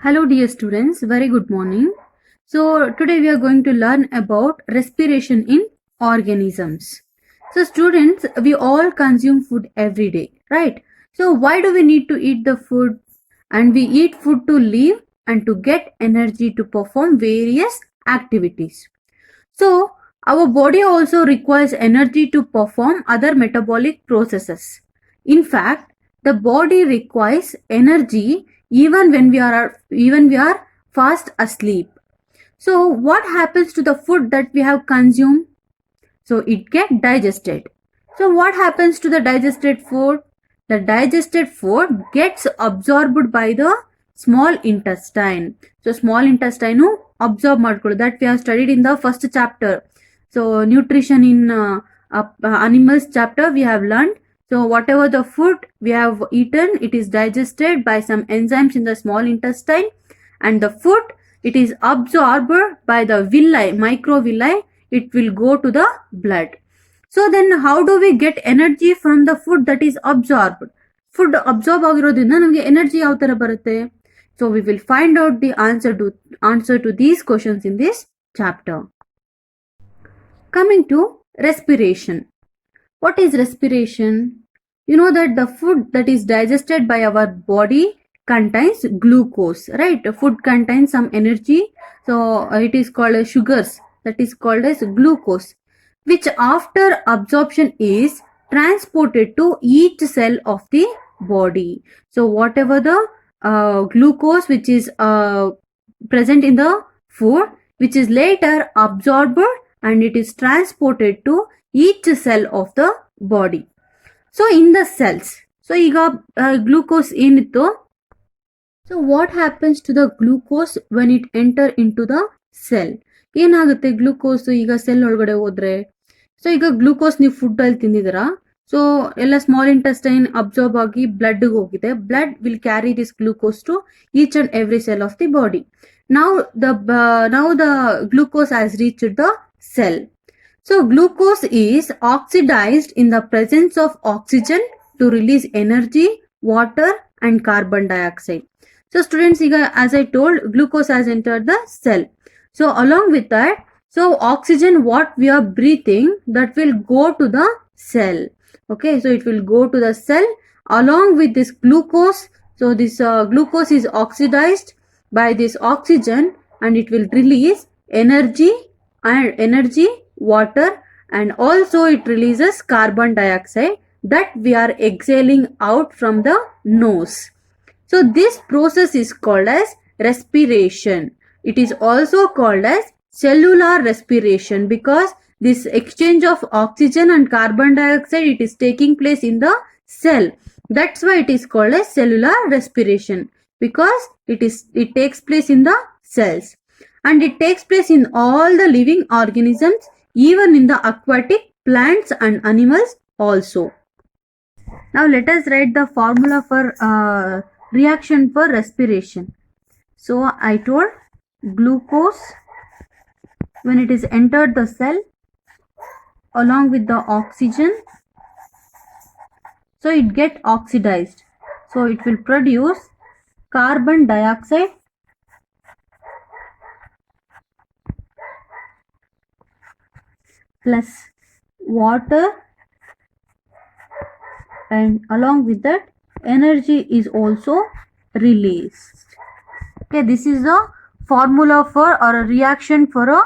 Hello dear students, very good morning. So today we are going to learn about respiration in organisms. So students, we all consume food every day, right? So why do we need to eat the food? And we eat food to live and to get energy to perform various activities. So our body also requires energy to perform other metabolic processes. In fact, the body requires energy even we are fast asleep. So what happens to the food that we have consumed? So it get digested. So what happens to the digested food? The digested food gets absorbed by the small intestine. So small intestine absorb ಮಾಡ್ಕೊಳ್ಳೋದು that we have studied in the first chapter. So nutrition in animals chapter we have learned. So whatever the food we have eaten, it is digested by some enzymes in the small intestine, and the food, it is absorbed by the villi, microvilli. It will go to the blood. So then how do we get energy from the food that is absorbed? Food absorb ಆಗಿರೋದ್ರಿಂದ ನಮಗೆ energy ಯಾವ ತರ ಬರುತ್ತೆ? So we will find out the answer to these questions in this chapter. Coming to respiration. What is respiration? You know that the food that is digested by our body contains glucose, right? Food contains some energy, so it is called as sugars, that is called as glucose, which after absorption is transported to each cell of the body. So whatever the glucose which is present in the food, which is later absorbed and it is transported to each cell of the body. So in the cells, so ಈಗ glucose ಏನಿತ್ತು, so what happens to the glucose when it enter into the cell? ಏನಾಗುತ್ತೆ glucose ಈಗ cell ಒಳಗಡೆ ಹೋದ್ರೆ? So ಈಗ glucose ನೀವು food ಅಲ್ಲಿ ತಿಂದಿದ್ದೀರಾ, ಸೊ ಎಲ್ಲ ಸ್ಮಾಲ್ ಇಂಟೆಸ್ಟೈನ್ ಅಬ್ಸಾರ್ಬ್ ಆಗಿ ಬ್ಲಡ್ ಹೋಗಿದೆ. Blood will carry this glucose to each and every cell of the body. now the glucose has reached the cell. So glucose is oxidized in the presence of oxygen to release energy, water and carbon dioxide. So students, as I told, glucose has entered the cell. So along with that, so oxygen what we are breathing, that will go to the cell. Okay, so it will go to the cell along with this glucose. So this glucose is oxidized by this oxygen and it will release energy, water, and also it releases carbon dioxide that we are exhaling out from the nose. So this process is called as respiration. It is also called as cellular respiration because this exchange of oxygen and carbon dioxide, it is taking place in the cell. That's why it is called as cellular respiration, because it takes place in the cells, and it takes place in all the living organisms, even in the aquatic plants and animals also. Now let us write the formula for reaction for respiration. So I told glucose, when it is entered the cell along with the oxygen, so it get oxidized, so it will produce carbon dioxide plus water, and along with that energy is also released. Okay, this is a formula for or a reaction for a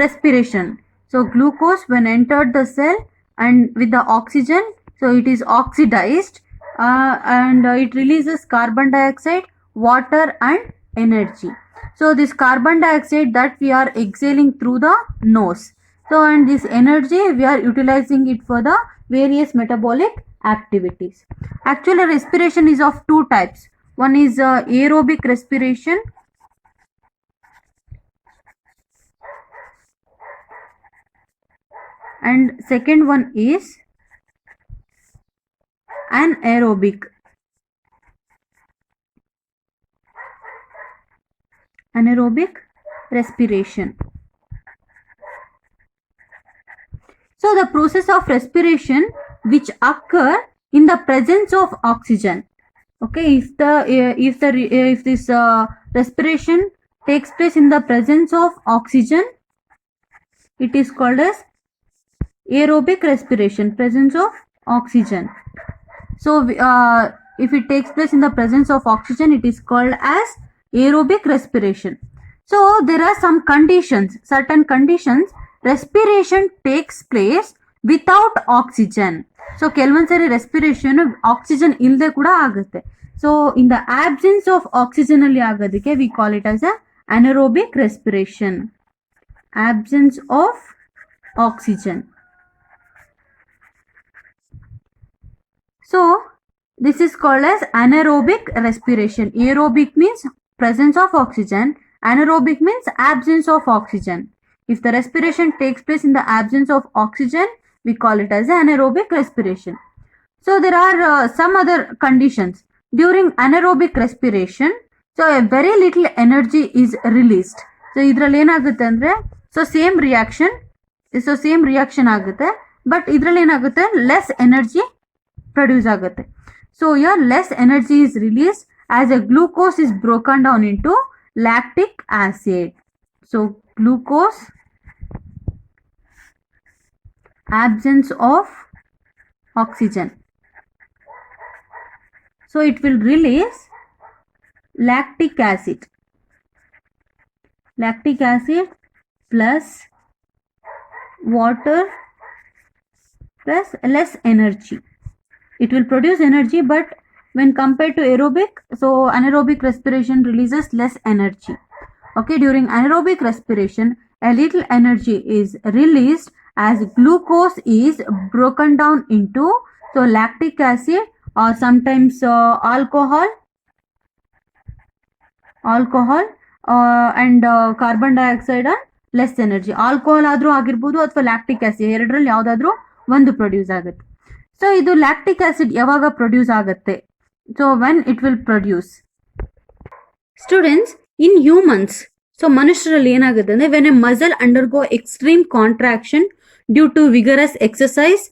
respiration. So glucose when entered the cell and with the oxygen, so it is oxidized and it releases carbon dioxide, water and energy. So this carbon dioxide that we are exhaling through the nose, so and this energy we are utilizing it for the various metabolic activities. Actually respiration is of two types. One is aerobic respiration, and second one is anaerobic respiration. So the process of respiration which occur in the presence of oxygen. Okay, if this respiration takes place in the presence of oxygen, it is called as aerobic respiration, presence of oxygen. So if it takes place in the presence of oxygen, it is called as aerobic respiration. So there are some conditions, certain conditions, respiration takes place without oxygen. So ಕೆಲವೊಂದ್ಸರಿ respiration oxygen ಇಲ್ಲದೆ ಕೂಡ ಆಗುತ್ತೆ. So in the absence of oxygen ಅಲ್ಲಿ ಆಗೋದಕ್ಕೆ we call it as a anaerobic respiration. Absence of oxygen. So this is called as anaerobic respiration. Aerobic means presence of oxygen. Anaerobic means absence of oxygen. If the respiration takes place in the absence of oxygen, we call it as anaerobic respiration. So there are some other conditions. During anaerobic respiration, so a very little energy is released. So ಇದ್ರಲ್ಲಿ ಏನಾಗುತ್ತೆ ಅಂದ್ರೆ same reaction ಆಗುತ್ತೆ, but ಇದ್ರಲ್ಲಿ ಏನಾಗುತ್ತೆ less energy produce ಆಗುತ್ತೆ. So here less energy is released as a glucose is broken down into lactic acid. So glucose, absence of oxygen. So it will release lactic acid. Lactic acid plus water plus less energy. It will produce energy, but when compared to aerobic, so anaerobic respiration releases less energy. Okay, during anaerobic respiration, a little energy is released as glucose is broken down into so lactic acid or sometimes alcohol and carbon dioxide and less energy. Alcohol ಆದ್ರೂ ಆಗಿರ್ಬೋದು ಅಥವಾ lactic acid ಎರಡರಲ್ಲಿ ಯಾವ್ದಾದ್ರೂ ಒಂದು produce ಆಗುತ್ತೆ. So ಇದು lactic acid ಯಾವಾಗ produce ಆಗುತ್ತೆ? So when it will produce students in humans. So ಮನುಷ್ಯರಲ್ಲಿ ಏನಾಗುತ್ತೆ ಅಂದ್ರೆ when a muscle undergo extreme contraction due to vigorous exercise.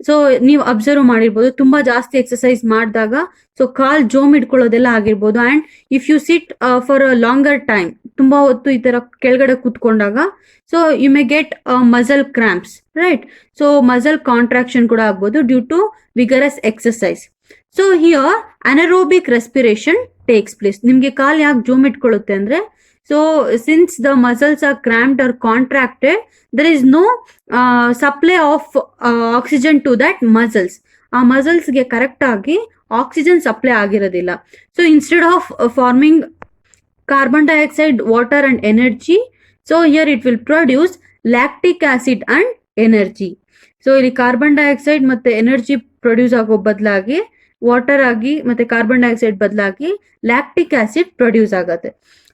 So ನೀವು ಅಬ್ಸರ್ವ್ ಮಾಡಿರ್ಬೋದು, ತುಂಬಾ ಜಾಸ್ತಿ ಎಕ್ಸಸೈಸ್ ಮಾಡಿದಾಗ ಸೊ ಕಾಲ್ ಜೋಮ್ ಇಟ್ಕೊಳ್ಳೋದೆಲ್ಲ ಆಗಿರ್ಬೋದು. And if you sit for a longer time, ತುಂಬಾ ಹೊತ್ತು ಈ ತರ ಕೆಳಗಡೆ ಕೂತ್ಕೊಂಡಾಗ so you may get muscle cramps, right? So muscle contraction ಕೂಡ ಆಗ್ಬೋದು due to vigorous exercise. So here anaerobic respiration takes place. ನಿಮ್ಗೆ ಕಾಲ್ ಯಾಕೆ ಜೋಮ್ ಇಟ್ಕೊಳ್ಳುತ್ತೆ ಅಂದ್ರೆ, so since the muscles are cramped or contracted, there is no supply of oxygen to that muscles. ಆ muscles ಗೆ correct ಆಗಿ oxygen supply ಆಗಿರೋದಿಲ್ಲ. So instead of farming carbon dioxide, water and energy, so here it will produce lactic acid and energy. So ಇಲ್ಲಿ carbon dioxide ಮತ್ತೆ energy produce ಆಗೋ ಬದಲಾಗಿ water ಆಗಿ ಮತ್ತೆ ಕಾರ್ಬನ್ ಡೈಆಕ್ಸೈಡ್ ಬದಲಾಗಿ ಲ್ಯಾಕ್ಟಿಕ್ ಆಸಿಡ್ ಪ್ರೊಡ್ಯೂಸ್ ಆಗುತ್ತೆ.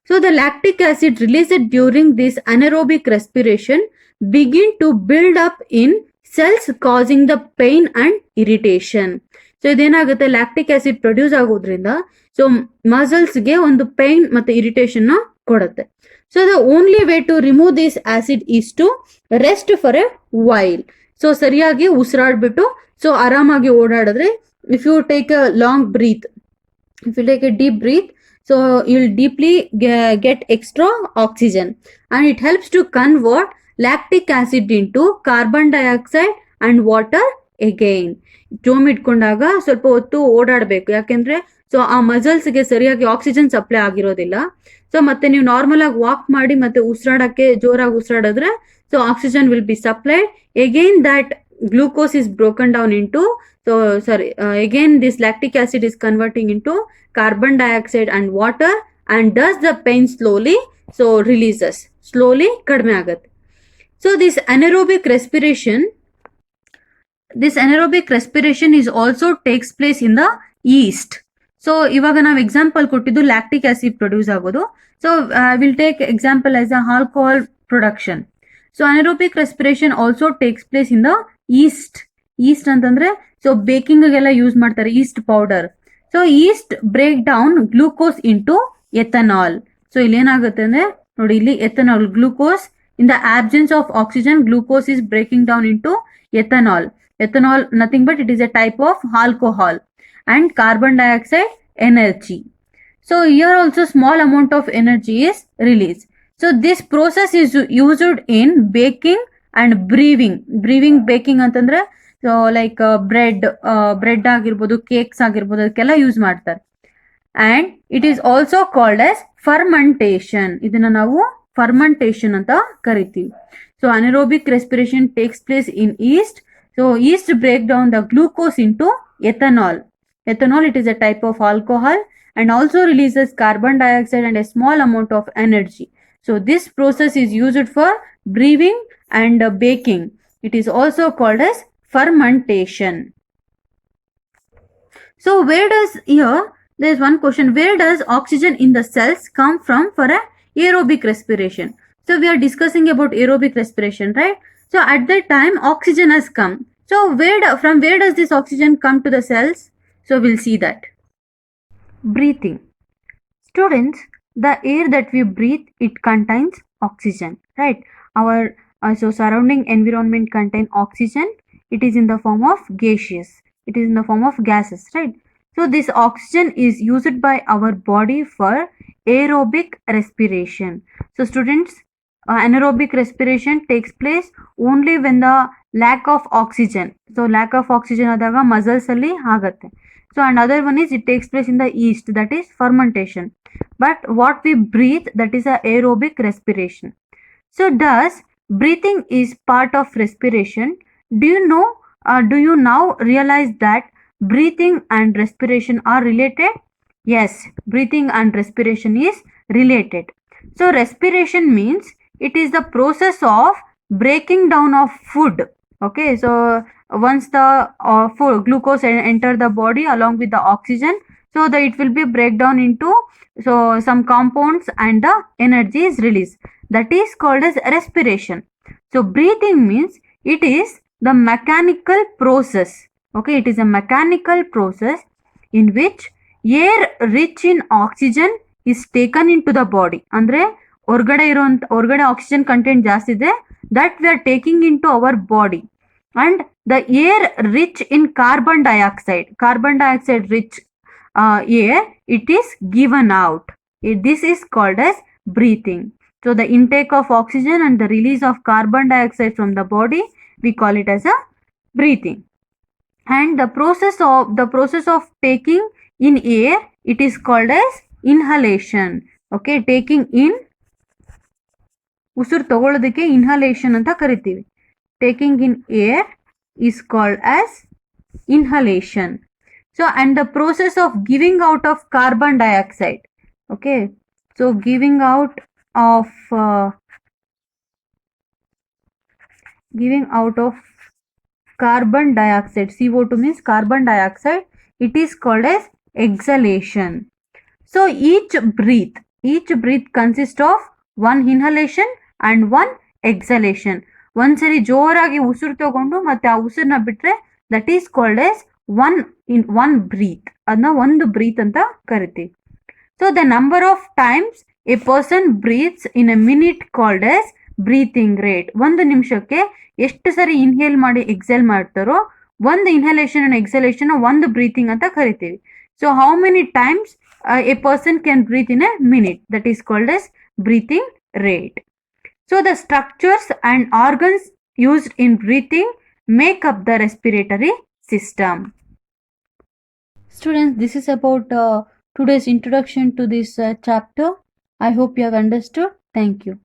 So the lactic acid released during this anaerobic respiration begin to build up in cells causing the pain and irritation. So ಇದೇನಾಗುತ್ತೆ, lactic acid produce ಆಗೋದ್ರಿಂದ so ಮಸಲ್ಸ್ಗೆ ಒಂದು pain ಮತ್ತೆ irritation ನ ಕೊಡುತ್ತೆ. So the only way to remove this acid is to rest for a while. So ಸರಿಯಾಗಿ ಉಸಿರಾಡ್ಬಿಟ್ಟು so ಆರಾಮಾಗಿ ಓಡಾಡಿದ್ರೆ, if you take a long breath, if you take a deep breath, so you'll deeply get extra oxygen and it helps to convert lactic acid into carbon dioxide and water again. ಜೋಮ್ ಇಟ್ಕೊಂಡಾಗ ಸ್ವಲ್ಪ ಹೊತ್ತು ಓಡಾಡಬೇಕು, ಯಾಕೆಂದ್ರೆ so ಆ ಮಸಲ್ಸ್ಗೆ ಸರಿಯಾಗಿ oxygen supply ಆಗಿರೋದಿಲ್ಲ. So ಮತ್ತೆ ನೀವು ನಾರ್ಮಲ್ ಆಗಿ ವಾಕ್ ಮಾಡಿ ಮತ್ತೆ ಉಸಿರಾಡಕ್ಕೆ ಜೋರಾಗಿ ಉಸಿರಾಡಿದ್ರೆ so oxygen will be supplied. Again that glucose is broken down into, so sorry, again this lactic acid is converting into carbon dioxide and water and does the pain slowly, so releases slowly kadme agutte. So this anaerobic respiration is also takes place in the yeast. So ivaga ನಾವು example ಕೊಟ್ಟಿದ್ದು lactic acid produce ಆಗೋದು. So will take example as a alcohol production. So anaerobic respiration also takes place in the yeast. Yeast ಅಂತಂದ್ರೆ so ಬೇಕಿಂಗ್ಗೆಲ್ಲ use ಮಾಡ್ತಾರೆ yeast powder. So yeast break down glucose into ethanol. So ಇಲ್ಲಿ ಏನಾಗುತ್ತೆ ಅಂದ್ರೆ ನೋಡಿ, ಇಲ್ಲಿ ethanol, glucose in the absence of oxygen, glucose is breaking down into ethanol. Ethanol nothing but it is a type of alcohol. And carbon dioxide, energy. So here also small amount of energy is released. So this process is used in baking and brewing. Baking ಅಂತಂದ್ರೆ so like bread ಆಗಿರ್ಬೋದು, cakes ಆಗಿರ್ಬೋದು, ಅದಕ್ಕೆಲ್ಲ use ಮಾಡ್ತಾರೆ. And it is also called as fermentation. ಇದನ್ನ ನಾವು fermentation ಅಂತ ಕರಿತೀವಿ. So anaerobic respiration takes place in yeast. So yeast break down the glucose into ethanol. Ethanol, it is a type of alcohol and also releases carbon dioxide and a small amount of energy. So this process is used for brewing and baking. It is also called as fermentation. So where does, here there is one question, where does oxygen in the cells come from for a aerobic respiration? So we are discussing about aerobic respiration, right? So at that time oxygen has come. So from where does this oxygen come to the cells? So we'll see that. Breathing. Students, the air that we breathe, it contains oxygen, right? Our so surrounding environment contain oxygen. It is in the form of gaseous. It is in the form of gases, right? So this oxygen is used by our body for aerobic respiration. So students, anaerobic respiration takes place only when the lack of oxygen. So lack of oxygen adaga muscles alli ಆಗುತ್ತೆ. So another one is it takes place in the yeast, that is fermentation. But what we breathe, that is a aerobic respiration. So does breathing is part of respiration? Do you now realize that breathing and respiration are related? Yes, breathing and respiration is related. So respiration means it is the process of breaking down of food. Okay, so once the food glucose enter the body along with the oxygen, so that it will be break down into some compounds and the energy is released. That is called as respiration. So breathing means it is the mechanical process. Okay, it is a mechanical process in which air rich in oxygen is taken into the body. ಅಂದ್ರೆ ಹೊರಗಡೆ oxygen content ಜಾಸ್ತಿ ಇದೆ, that we are taking into our body. And the air rich in carbon dioxide rich air, it is given out. This is called as breathing. So the intake of oxygen and the release of carbon dioxide from the body, we call it as a breathing. And the process of taking in air, it is called as inhalation. Okay, taking in, ಉಸಿರು ತಗೊಳ್ಳೋದಕ್ಕೆ inhalation ಅಂತ ಕರಿತೀವಿ. Taking in air is called as inhalation. So and the process of giving out of carbon dioxide. Okay, so giving out of carbon dioxide, CO2 means carbon dioxide, it is called as exhalation. So each breath consists of one inhalation and one exhalation. ಒಂದ್ಸರಿ ಜೋರಾಗಿ ಉಸಿರು ತಗೊಂಡು ಮತ್ತೆ ಆ ಉಸಿರನ್ನ ಬಿಟ್ರೆ that is called as one breath. ಅದನ್ನ ಒಂದು ಬ್ರೀತ್ ಅಂತ ಕರಿತೀವಿ. So the number of times a person breathes in a minute called as breathing rate. ಒಂದು ನಿಮಿಷಕ್ಕೆ ಎಷ್ಟು ಸರಿ ಇನ್ಹೇಲ್ ಮಾಡಿ ಎಕ್ಸೇಲ್ ಮಾಡ್ತಾರೋ ಒಂದು ಇನ್ಹಲೇಷನ್ ಅಂಡ್ ಎಕ್ಸಲೇಷನ್ ಒಂದು ಬ್ರೀತಿಂಗ್ ಅಂತ ಕರಿತೀವಿ. So how many times a person can breathe in a minute, that is called as breathing rate. So the structures and organs used in breathing make up the respiratory system. Students, this is about today's introduction to this chapter. I hope you have understood. Thank you.